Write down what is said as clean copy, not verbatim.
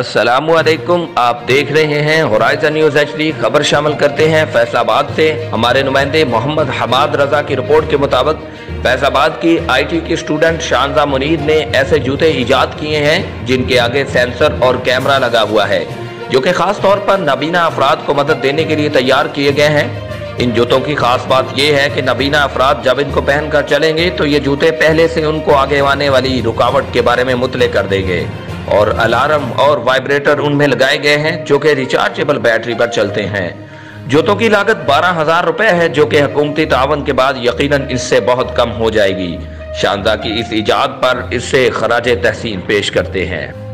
अस्सलामुअलैकुम, आप देख रहे हैं होराइजन न्यूज HD। खबर शामिल करते हैं फैसलाबाद से। हमारे नुमाइंदे मोहम्मद हमाद रजा की रिपोर्ट के मुताबिक फैसलाबाद की IT की स्टूडेंट शानजा मुनीर ने ऐसे जूते इजाद किए हैं जिनके आगे सेंसर और कैमरा लगा हुआ है, जो कि खास तौर पर नाबीना अफराद को मदद देने के लिए तैयार किए गए हैं। इन जूतों की खास बात यह है कि नाबीना अफराद जब इनको पहनकर चलेंगे तो ये जूते पहले से उनको आगे आने वाली रुकावट के बारे में मुतले कर देंगे और अलार्म और वाइब्रेटर उनमें लगाए गए हैं जो कि रिचार्जेबल बैटरी पर चलते हैं। जूतों की लागत 12,000 रुपए है, जो कि हुकूमती तावन के बाद यकीनन इससे बहुत कम हो जाएगी। शानदार की इस इजाद पर इससे खराज तहसीन पेश करते हैं।